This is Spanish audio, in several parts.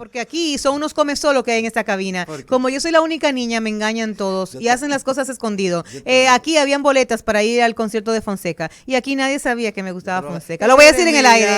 porque aquí son unos come solo que hay en esta cabina. Como yo soy la única niña, me engañan todos y hacen las cosas escondido. Aquí habían boletas para ir al concierto de Fonseca y aquí nadie sabía que me gustaba Fonseca. Lo voy a decir en el aire.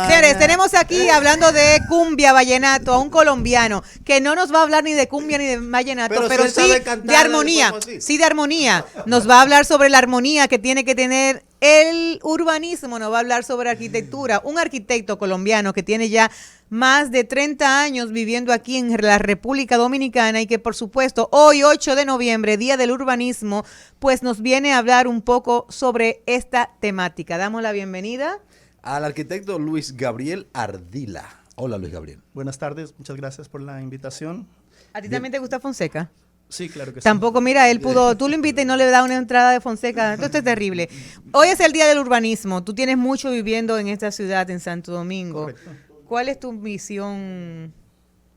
Señores, tenemos aquí hablando de cumbia, vallenato, a un colombiano que no nos va a hablar ni de cumbia ni de vallenato, pero sí de armonía. Sí, de armonía. Nos va a hablar sobre la armonía que tiene que tener el urbanismo, nos va a hablar sobre arquitectura. Un arquitecto colombiano que tiene ya más de 30 años viviendo aquí en la República Dominicana y que por supuesto hoy 8 de noviembre, Día del Urbanismo, pues nos viene a hablar un poco sobre esta temática. Damos la bienvenida al arquitecto Luis Gabriel Ardila. Hola, Luis Gabriel. Buenas tardes, muchas gracias por la invitación. ¿A ti también te gusta Fonseca? Sí, claro que sí. Tampoco, mira, él pudo, tú lo invitas y no le da una entrada de Fonseca. Esto es terrible. Hoy es el Día del Urbanismo. Tú tienes mucho viviendo en esta ciudad, en Santo Domingo. Correcto. ¿Cuál es tu misión?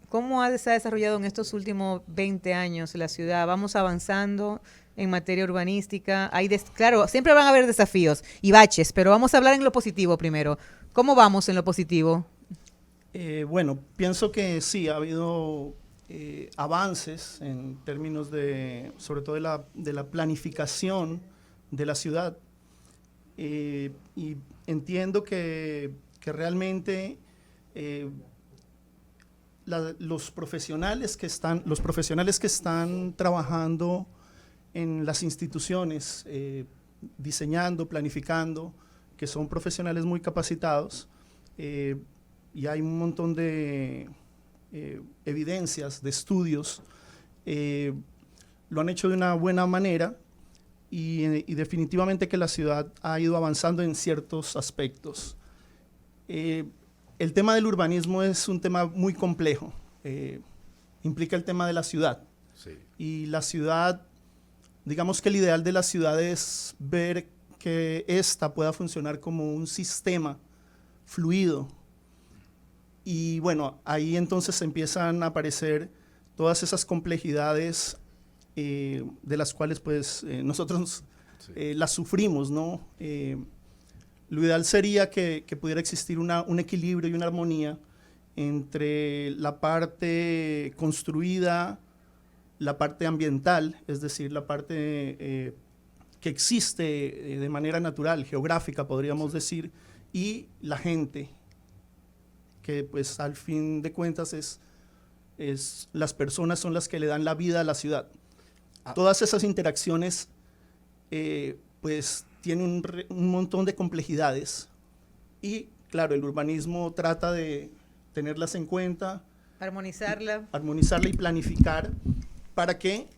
¿Cómo se ha desarrollado en estos últimos 20 años la ciudad? ¿Vamos avanzando en materia urbanística? Claro, siempre van a haber desafíos y baches, pero vamos a hablar en lo positivo primero. ¿Cómo vamos en lo positivo? Bueno, pienso que sí, ha habido avances en términos de, sobre todo de la planificación de la ciudad. Y entiendo que realmente los profesionales que están trabajando en las instituciones, diseñando, planificando, que son profesionales muy capacitados, y hay un montón de evidencias, de estudios, lo han hecho de una buena manera y definitivamente que la ciudad ha ido avanzando en ciertos aspectos. El tema del urbanismo es un tema muy complejo, implica el tema de la ciudad. Sí. Y la ciudad, digamos que el ideal de la ciudad es ver que ésta pueda funcionar como un sistema fluido. Y bueno, ahí entonces empiezan a aparecer todas esas complejidades de las cuales pues nosotros las sufrimos, ¿no? Lo ideal sería que pudiera existir un equilibrio y una armonía entre la parte construida, la parte ambiental, es decir, la parte que existe de manera natural, geográfica, podríamos decir, y la gente, que pues al fin de cuentas las personas son las que le dan la vida a la ciudad. Todas esas interacciones pues tienen un montón de complejidades y claro, el urbanismo trata de tenerlas en cuenta, armonizarla y planificar para que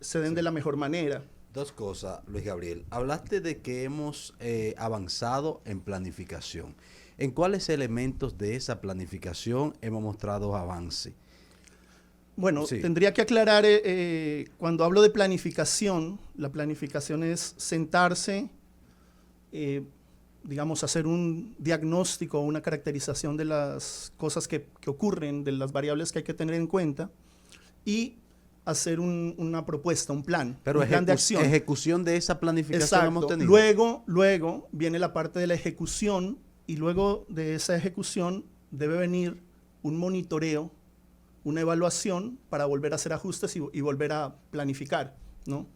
se den de la mejor manera. Dos cosas, Luis Gabriel. Hablaste de que hemos avanzado en planificación. ¿En cuáles elementos de esa planificación hemos mostrado avance? Bueno, sí, tendría que aclarar, cuando hablo de planificación, la planificación es sentarse, digamos, hacer un diagnóstico, una caracterización de las cosas que ocurren, de las variables que hay que tener en cuenta y hacer una propuesta, un plan, pero un plan de acción. Ejecución de esa planificación hemos tenido. Luego viene la parte de la ejecución y luego de esa ejecución debe venir un monitoreo, una evaluación para volver a hacer ajustes y volver a planificar, ¿no?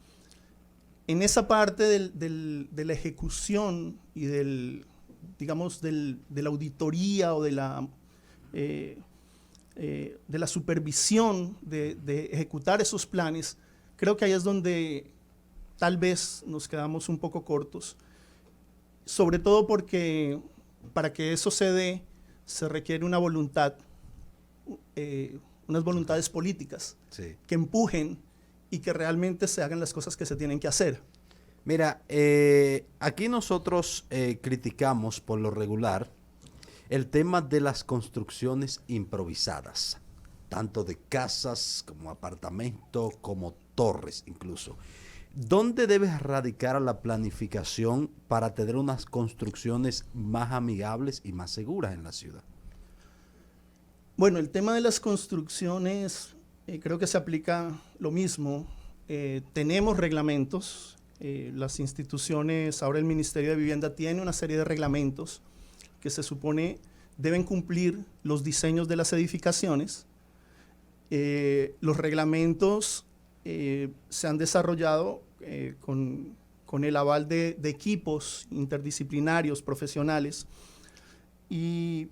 En esa parte de la ejecución y digamos, de la auditoría o de la supervisión de ejecutar esos planes, creo que ahí es donde tal vez nos quedamos un poco cortos, sobre todo porque para que eso se dé se requiere una voluntad, unas voluntades políticas que empujen y que realmente se hagan las cosas que se tienen que hacer. Mira, aquí nosotros criticamos por lo regular el tema de las construcciones improvisadas, tanto de casas como apartamentos, como torres incluso. ¿Dónde debe radicar la planificación para tener unas construcciones más amigables y más seguras en la ciudad? Bueno, el tema de las construcciones creo que se aplica lo mismo. Tenemos reglamentos, las instituciones, ahora el Ministerio de Vivienda tiene una serie de reglamentos que se supone deben cumplir los diseños de las edificaciones. Los reglamentos se han desarrollado con el aval de equipos interdisciplinarios, profesionales, y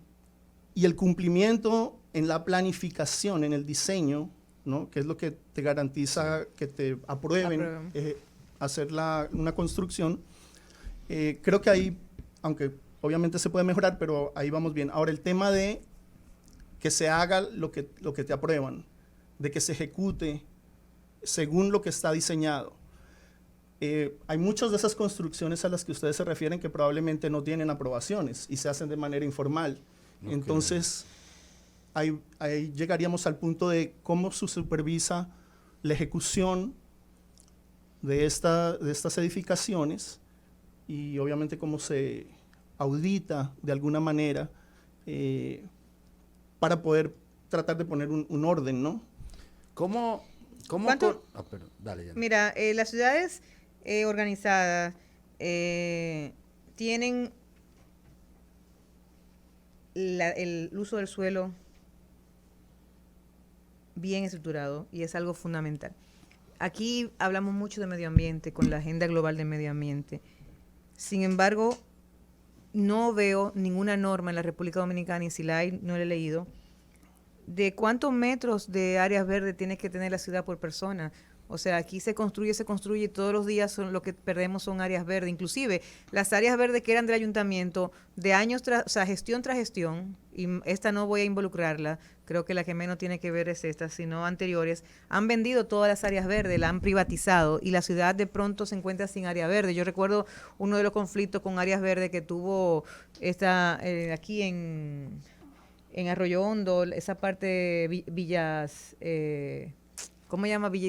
el cumplimiento en la planificación, en el diseño, ¿no? Que es lo que te garantiza que te aprueben hacer una construcción. Creo que ahí, aunque obviamente se puede mejorar, pero ahí vamos bien. Ahora, el tema de que se haga lo que te aprueban, de que se ejecute según lo que está diseñado. Hay muchas de esas construcciones a las que ustedes se refieren que probablemente no tienen aprobaciones y se hacen de manera informal. Okay. Entonces, ahí llegaríamos al punto de cómo se supervisa la ejecución de estas edificaciones y obviamente cómo se audita de alguna manera para poder tratar de poner un orden, ¿no? ¿Cómo? Perdón, dale, ya. Mira, las ciudades organizadas tienen el uso del suelo bien estructurado y es algo fundamental. Aquí hablamos mucho de medio ambiente con la Agenda Global de Medio Ambiente. Sin embargo, no veo ninguna norma en la República Dominicana, y si la hay, no la he leído, de cuántos metros de áreas verdes tiene que tener la ciudad por persona. O sea, aquí se construye, y todos los días lo que perdemos son áreas verdes. Inclusive, las áreas verdes que eran del ayuntamiento, de años gestión tras gestión, y esta no voy a involucrarla, creo que la que menos tiene que ver es esta, sino anteriores, han vendido todas las áreas verdes, la han privatizado, y la ciudad de pronto se encuentra sin área verde. Yo recuerdo uno de los conflictos con áreas verdes que tuvo aquí en Arroyo Hondo, esa parte de Villas... ¿cómo se llama? Villa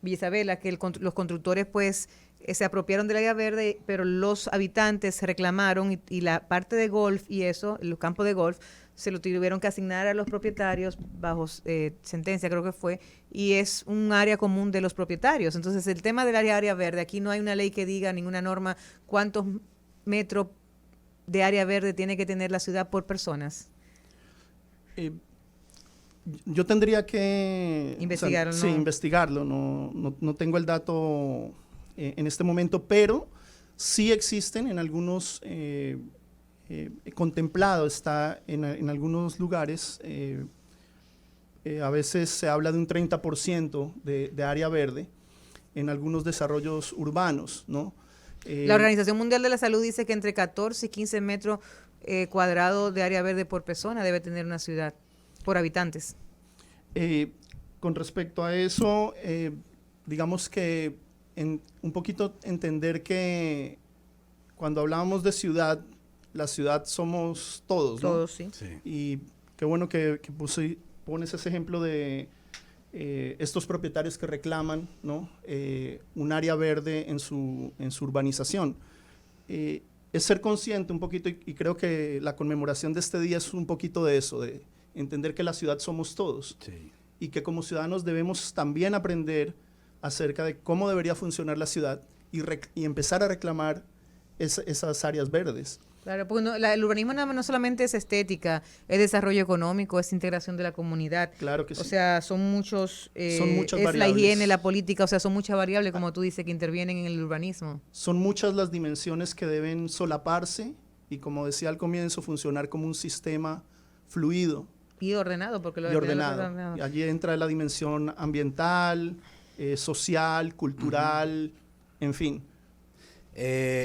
Isabela, que los constructores pues se apropiaron del área verde, pero los habitantes reclamaron y la parte de golf y eso, los campos de golf, se lo tuvieron que asignar a los propietarios bajo sentencia, creo que fue, y es un área común de los propietarios. Entonces, el tema del área verde, aquí no hay una ley que diga, ninguna norma, cuántos metros de área verde tiene que tener la ciudad por personas. Yo tendría que investigarlo. Sí, investigarlo. No tengo el dato en este momento, pero sí existen en algunos, contemplado está en algunos lugares, a veces se habla de un 30% de área verde en algunos desarrollos urbanos, ¿no? La Organización Mundial de la Salud dice que entre 14 y 15 metros cuadrados de área verde por persona debe tener una ciudad, por habitantes. Con respecto a eso, digamos que un poquito entender que cuando hablábamos de ciudad, la ciudad somos todos, ¿no? Todos, sí. Y qué bueno que pones ese ejemplo de estos propietarios que reclaman, ¿no? Un área verde en su urbanización. Es ser consciente un poquito, y creo que la conmemoración de este día es un poquito de eso, de entender que la ciudad somos todos. Sí. Y que como ciudadanos debemos también aprender acerca de cómo debería funcionar la ciudad y empezar a reclamar esas áreas verdes. Claro, porque el urbanismo no solamente es estética, es desarrollo económico, es integración de la comunidad. Claro que sí. O sea, son muchas variables. La higiene, la política, o sea, son muchas variables, como tú dices, que intervienen en el urbanismo. Son muchas las dimensiones que deben solaparse y, como decía al comienzo, funcionar como un sistema fluido. Y ordenado, porque lo ordenado. Y allí entra la dimensión ambiental, social, cultural, en fin.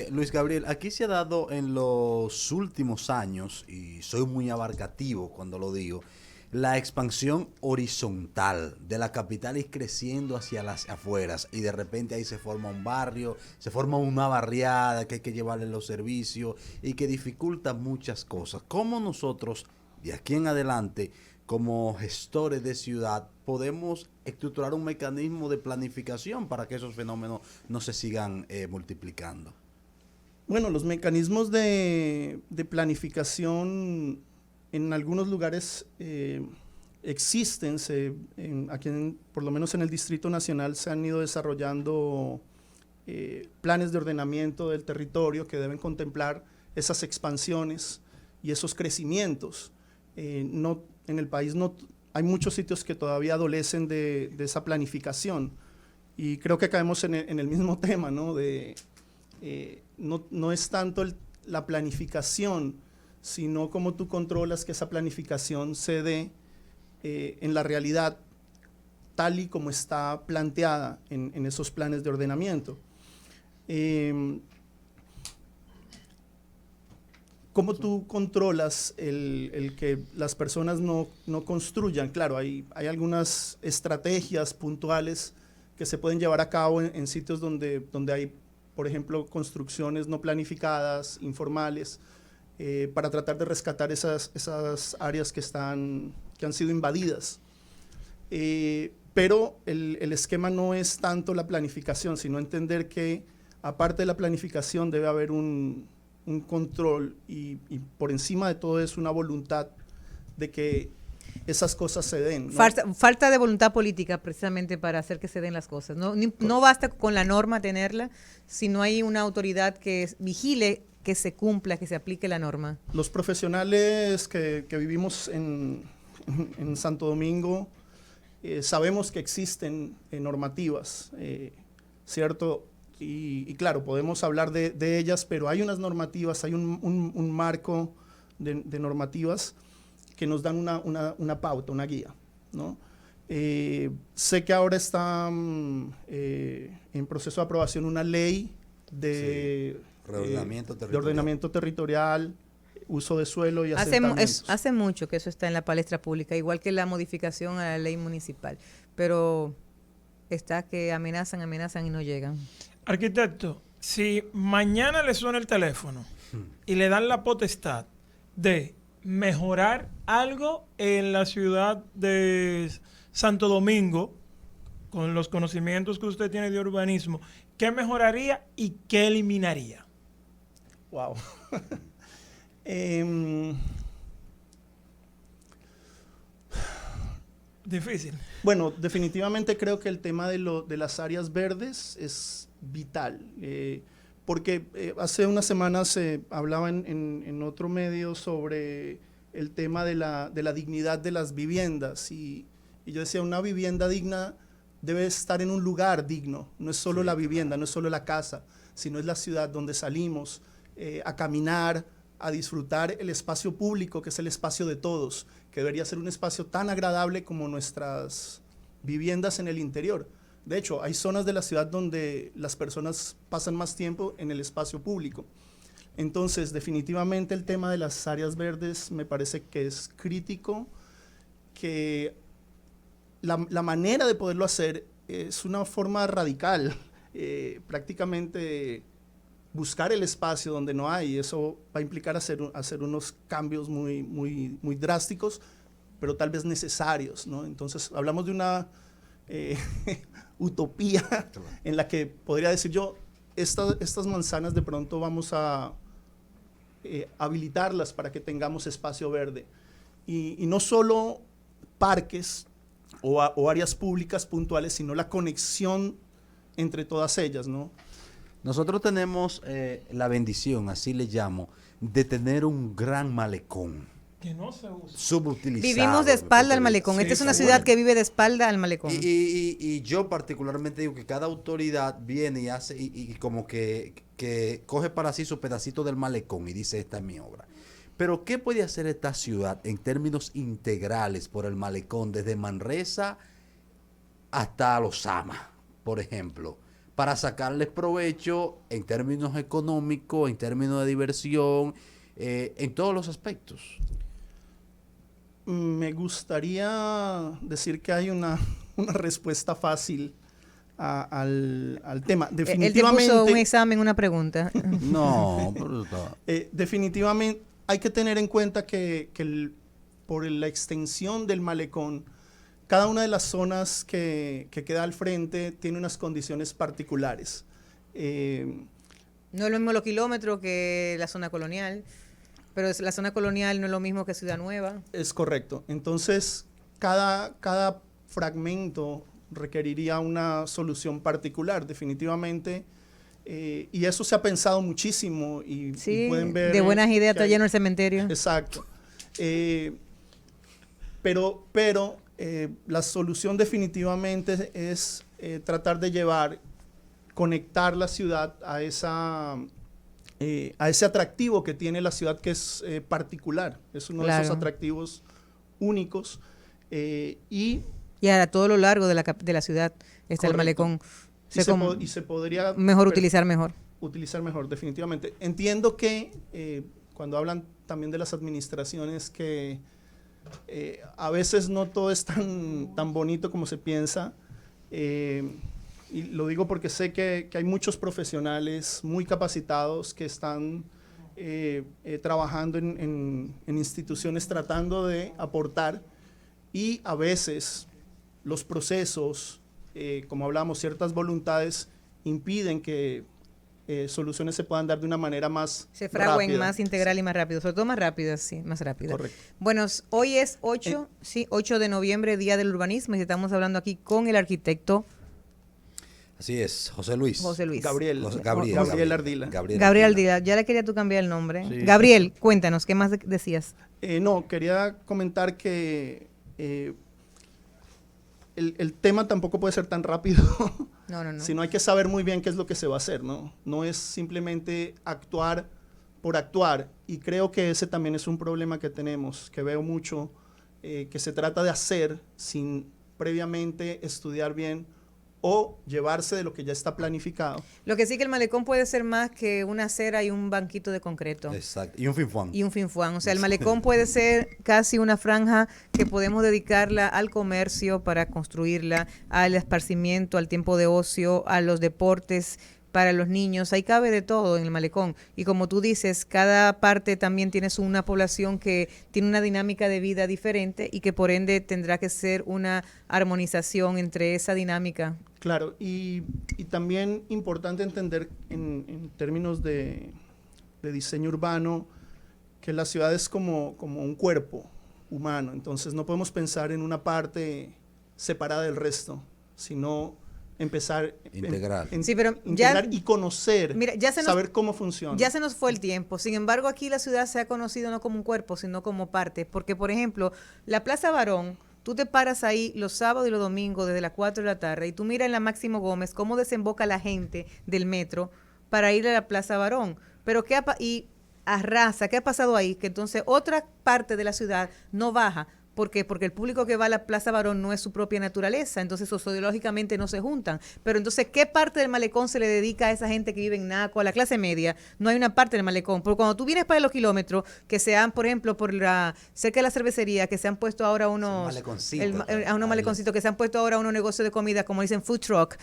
Luis Gabriel, aquí se ha dado en los últimos años, y soy muy abarcativo cuando lo digo, la expansión horizontal de la capital y creciendo hacia las afueras, y de repente ahí se forma un barrio, se forma una barriada que hay que llevarle los servicios y que dificulta muchas cosas. ¿Cómo nosotros, de aquí en adelante, como gestores de ciudad, podemos estructurar un mecanismo de planificación para que esos fenómenos no se sigan multiplicando? Bueno, los mecanismos de planificación en algunos lugares existen. Por lo menos en el Distrito Nacional se han ido desarrollando planes de ordenamiento del territorio que deben contemplar esas expansiones esos crecimientos. En el país hay muchos sitios que todavía adolecen de esa planificación. Y creo que caemos en el mismo tema, ¿no? No es tanto la planificación, sino cómo tú controlas que esa planificación se dé en la realidad tal y como está planteada en esos planes de ordenamiento. ¿Cómo tú controlas el que las personas no construyan? Claro, hay algunas estrategias puntuales que se pueden llevar a cabo en sitios donde hay, por ejemplo, construcciones no planificadas, informales, para tratar de rescatar esas áreas que han sido invadidas. Pero el esquema no es tanto la planificación, sino entender que aparte de la planificación debe haber un control y por encima de todo es una voluntad de que esas cosas se den, ¿no? Falta de voluntad política precisamente para hacer que se den las cosas. No basta con la norma tenerla, si no hay una autoridad que vigile que se cumpla, que se aplique la norma. Los profesionales que vivimos en Santo Domingo sabemos que existen normativas, ¿cierto? Y claro, podemos hablar de ellas, pero hay unas normativas, hay un marco de normativas que nos dan una pauta, una guía, ¿no? Sé que ahora está en proceso de aprobación una ley de ordenamiento territorial, uso de suelo y asentamientos. Hace mucho que eso está en la palestra pública, igual que la modificación a la ley municipal, pero está que amenazan y no llegan. Arquitecto, si mañana le suena el teléfono y le dan la potestad de mejorar algo en la ciudad de Santo Domingo, con los conocimientos que usted tiene de urbanismo, ¿qué mejoraría y qué eliminaría? Wow. Difícil. Bueno, definitivamente creo que el tema de las áreas verdes es vital, porque hace unas semanas se hablaba en otro medio sobre el tema de la dignidad de las viviendas y yo decía, una vivienda digna debe estar en un lugar digno, no es solo la vivienda, no es solo la casa, sino es la ciudad donde salimos a caminar, a disfrutar el espacio público, que es el espacio de todos, que debería ser un espacio tan agradable como nuestras viviendas en el interior. De hecho, hay zonas de la ciudad donde las personas pasan más tiempo en el espacio público. Entonces, definitivamente el tema de las áreas verdes me parece que es crítico, que la manera de poderlo hacer es una forma radical, prácticamente buscar el espacio donde no hay. Eso va a implicar hacer unos cambios muy drásticos, pero tal vez necesarios, ¿no? Entonces, hablamos de una utopía en la que podría decir yo, estas manzanas de pronto vamos a habilitarlas para que tengamos espacio verde. Y no solo parques o áreas públicas puntuales, sino la conexión entre todas ellas, ¿no? Nosotros tenemos la bendición, así le llamo, de tener un gran malecón. Que no se usa. Subutilizado. Vivimos de espalda al malecón. Sí, Esta es una ciudad que vive de espalda al malecón. Y yo particularmente digo que cada autoridad viene y hace, y como que coge para sí su pedacito del malecón y dice, esta es mi obra. Pero ¿qué puede hacer esta ciudad en términos integrales por el malecón, desde Manresa hasta Lozama, por ejemplo, para sacarles provecho en términos económicos, en términos de diversión, en todos los aspectos? Me gustaría decir que hay una respuesta fácil al tema. Definitivamente, él te puso un examen, una pregunta. No, pero definitivamente hay que tener en cuenta que por la extensión del malecón, cada una de las zonas que queda al frente tiene unas condiciones particulares. No es lo mismo los kilómetros que la zona colonial, pero la zona colonial no es lo mismo que Ciudad Nueva. Es correcto. Entonces, cada fragmento requeriría una solución particular. Definitivamente, Y eso se ha pensado muchísimo y pueden ver... de buenas ideas está lleno el cementerio. Exacto. Pero la solución definitivamente es tratar de conectar la ciudad a ese atractivo que tiene la ciudad, que es particular. Es uno de esos atractivos únicos. Y a todo lo largo de la ciudad está el malecón. Y se podría utilizar mejor. Utilizar mejor, definitivamente. Entiendo que cuando hablan también de las administraciones, que a veces no todo es tan bonito como se piensa. Y lo digo porque sé que hay muchos profesionales muy capacitados que están trabajando en instituciones tratando de aportar, y a veces los procesos, como hablamos, ciertas voluntades impiden que soluciones se puedan dar de una manera más se fraguen rápida. Más integral y más rápido, sobre todo más rápido, sí, más rápido. Correcto. Bueno, hoy es 8 de noviembre, Día del Urbanismo, y estamos hablando aquí con el arquitecto. Así es, José Luis. Gabriel Ardila. Gabriel Ardila, ya le quería tú cambiar el nombre. Sí. Gabriel, cuéntanos, ¿qué más decías? No, quería comentar que el tema tampoco puede ser tan rápido. No. Sino hay que saber muy bien qué es lo que se va a hacer, ¿no? No es simplemente actuar por actuar, y creo que ese también es un problema que tenemos, que veo mucho, que se trata de hacer sin previamente estudiar bien o llevarse de lo que ya está planificado. Lo que sí, que el malecón puede ser más que una acera y un banquito de concreto. Exacto, y un finfuán. O sea, el malecón puede ser casi una franja que podemos dedicarla al comercio para construirla, al esparcimiento, al tiempo de ocio, a los deportes, para los niños. Ahí cabe de todo en el malecón. Y como tú dices, cada parte también tiene una población que tiene una dinámica de vida diferente, y que por ende tendrá que ser una armonización entre esa dinámica. Claro, y también importante entender en términos de diseño urbano, que la ciudad es como un cuerpo humano. Entonces no podemos pensar en una parte separada del resto, sino empezar integrar. Integrar y conocer, mira, saber cómo funciona. Ya se nos fue el tiempo. Sin embargo, aquí la ciudad se ha conocido no como un cuerpo, sino como parte. Porque, por ejemplo, la Plaza Barón, tú te paras ahí los sábados y los domingos desde las 4 de la tarde, y tú miras en la Máximo Gómez cómo desemboca la gente del metro para ir a la Plaza Barón. Pero y arrasa, ¿qué ha pasado ahí? Que entonces otra parte de la ciudad no baja. ¿Por qué? Porque el público que va a la Plaza Barón no es su propia naturaleza, entonces sociológicamente no se juntan. Pero entonces, ¿qué parte del malecón se le dedica a esa gente que vive en Naco, a la clase media? No hay una parte del malecón. Porque cuando tú vienes para los kilómetros, que se han, por ejemplo, cerca de la cervecería, que se han puesto ahora unos maleconcitos, que se han puesto ahora unos negocios de comida, como dicen, food truck.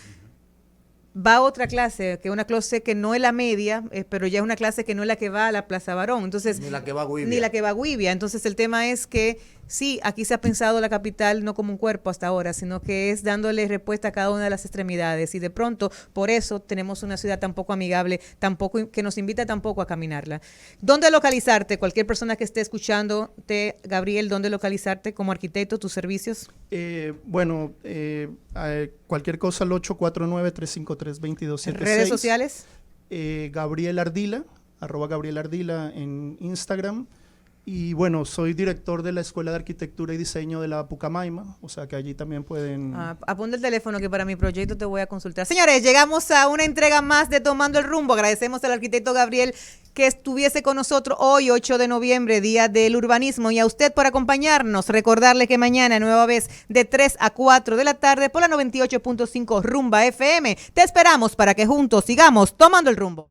Va otra clase, que es una clase que no es la media, pero ya es una clase que no es la que va a la Plaza Barón. Entonces, ni la que va a Guivia. Entonces, el tema es que sí, aquí se ha pensado la capital no como un cuerpo hasta ahora, sino que es dándole respuesta a cada una de las extremidades. Y de pronto, por eso tenemos una ciudad tan poco amigable, que nos invita tampoco a caminarla. ¿Dónde localizarte? Cualquier persona que esté escuchándote, Gabriel, ¿dónde localizarte como arquitecto, tus servicios? Cualquier cosa al 849-353-2276. ¿Redes sociales? Gabriel Ardila, @GabrielArdila en Instagram. Y bueno, soy director de la Escuela de Arquitectura y Diseño de la Pucamaima, o sea que allí también pueden... Apunta el teléfono que para mi proyecto te voy a consultar. Señores, llegamos a una entrega más de Tomando el Rumbo. Agradecemos al arquitecto Gabriel que estuviese con nosotros hoy, 8 de noviembre, Día del Urbanismo, y a usted por acompañarnos. Recordarle que mañana, nueva vez, de 3 a 4 de la tarde, por la 98.5 Rumba FM. Te esperamos para que juntos sigamos tomando el rumbo.